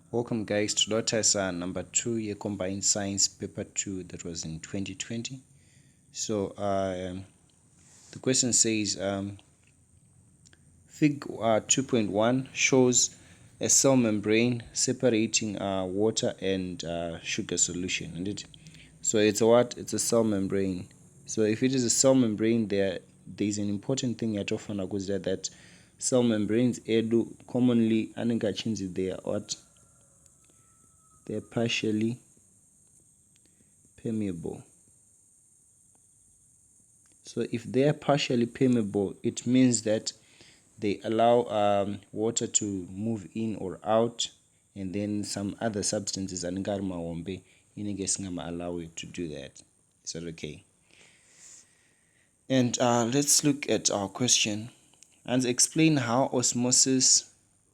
Welcome guys to Lotus number 2 year combined science paper 2 that was in 2020. So the question says Fig 2.1 shows a cell membrane separating water and sugar solution. And so it's a cell membrane. So if it is a cell membrane, there's an important thing yatofana kuzira that cell membranes edu commonly anengachinzi they're partially permeable. So if they are partially permeable, it means that they allow water to move in or out, and then some other substances allow it to do that. Is that okay? And let's look at our question and explain how osmosis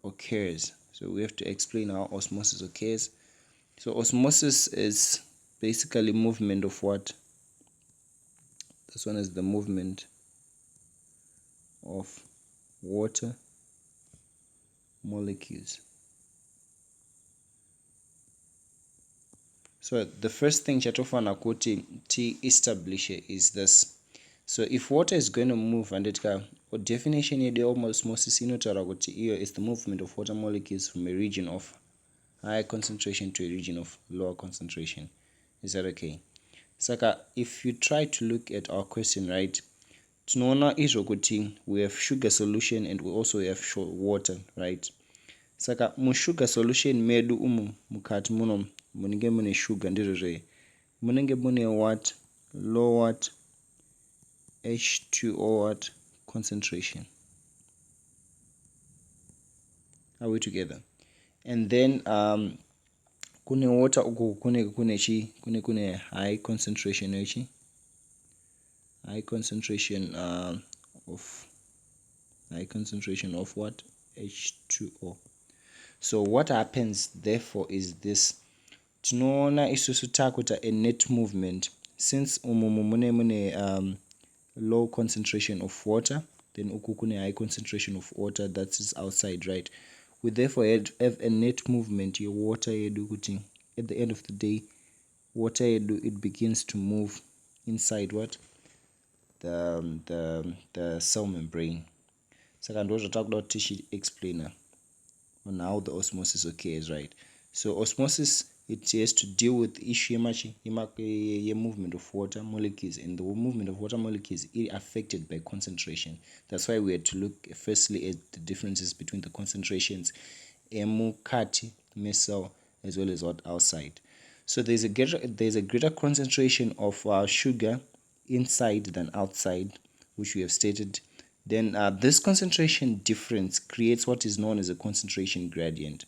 occurs. So we have to explain how osmosis occurs. So osmosis is basically movement of what? This one is the movement of water molecules. So the first thing chatofana kuti T establish is this. So if water is going to move, and or definition of osmosis inotaura kuti iyo is the movement of water molecules from a region of high concentration to a region of lower concentration. Is that okay? Saka, if you try to look at our question, right, tunaona izvo kuti we have sugar solution and we also have water, right? Saka sugar solution medu mukati muno munenge mune sugar ndizvo munenge mune what? Low what? H2O what? Concentration. Are we together? And then kune water uku kune high concentration high concentration of what? H2O. So what happens therefore is this. Tinoona isusu takuita a net movement since mune low concentration of water, then uku kune high concentration of water that is outside, right? We therefore have a net movement here. Water yedu kuti at the end of the day, water yedu it begins to move inside what? The cell membrane. Saka ndo zvatakuda kuti tichi-explainer on how the osmosis occurs, right? So osmosis, it has to deal with the issue movement of water molecules, and the movement of water molecules is affected by concentration. That's why we had to look firstly at the differences between the concentrations emukati cell as well as what outside. So there's a greater concentration of sugar inside than outside, which we have stated. Then this concentration difference creates what is known as a concentration gradient.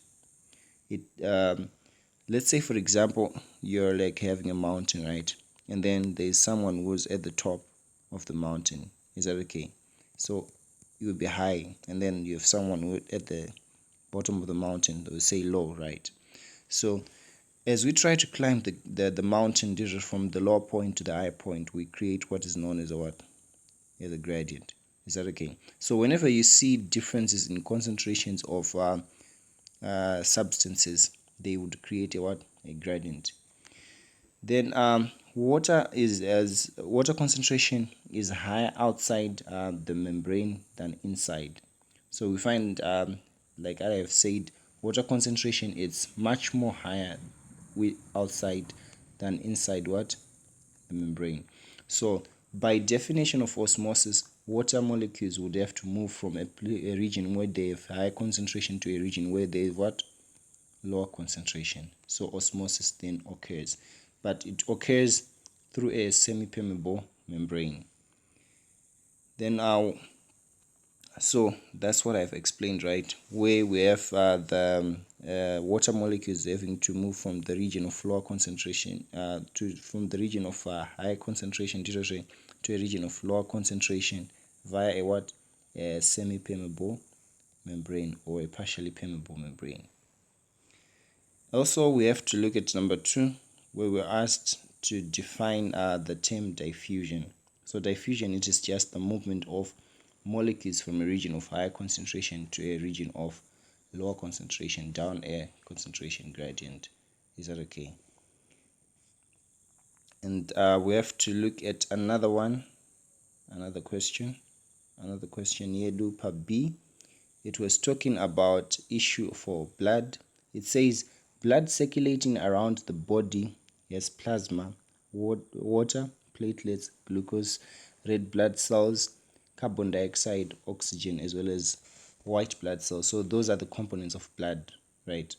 Let's say, for example, you're like having a mountain, right? And then there's someone who's at the top of the mountain. Is that okay? So you would be high, and then you have someone who at the bottom of the mountain, they will say low, right? So as we try to climb the mountain from the lower point to the higher point, we create what is known as a what? As a gradient. Is that okay? So whenever you see differences in concentrations of substances, they would create a what? A gradient. Then water concentration is higher outside the membrane than inside. So we find, like I have said, water concentration is much more higher outside than inside what? The membrane. So by definition of osmosis, water molecules would have to move from a region where they have high concentration to a region where they have what? Lower concentration. So osmosis then occurs, but it occurs through a semi-permeable membrane. Then so that's what I've explained, right? Where we have the water molecules having to move from the region of lower concentration from the region of high concentration to a region of lower concentration via a what? A semi-permeable membrane or a partially permeable membrane. Also, we have to look at number 2, where we're asked to define the term diffusion. So diffusion, it is just the movement of molecules from a region of higher concentration to a region of lower concentration, down air concentration gradient. Is that okay? And we have to look at another question here, do part B. It was talking about issue for blood. It says blood circulating around the body has plasma, water, platelets, glucose, red blood cells, carbon dioxide, oxygen, as well as white blood cells. So those are the components of blood, right?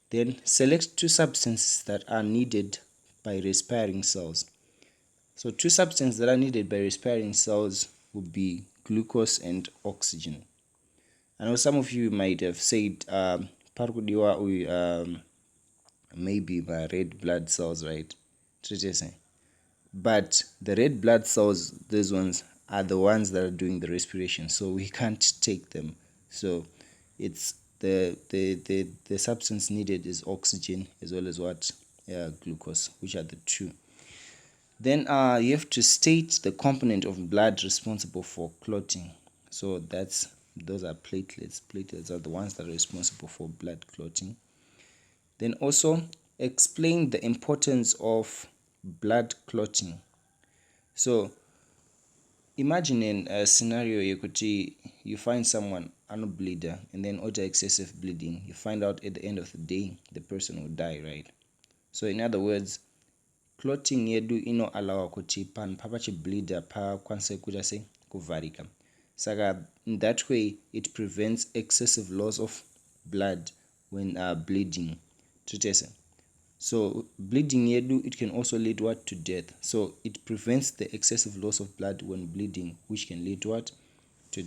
Then select two substances that are needed by respiring cells. So two substances that are needed by respiring cells would be glucose and oxygen. I know some of you might have said maybe my red blood cells, right? But the red blood cells, those ones are the ones that are doing the respiration, so we can't take them. So it's the substance needed is oxygen as well as what glucose, which are the two. Then you have to state the component of blood responsible for clotting. So those are platelets. Platelets are the ones that are responsible for blood clotting. Then also explain the importance of blood clotting. So imagine in a scenario you find someone bleeder and then order excessive bleeding. You find out at the end of the day the person will die, right? So in other words, clotting yedu inoallowa kuti panhu papachibleeda pakwanise kuita sei kuvharika. Saka in that way it prevents excessive loss of blood when bleeding. So bleeding yedu, it can also lead what to death. So it prevents the excessive loss of blood when bleeding, which can lead what to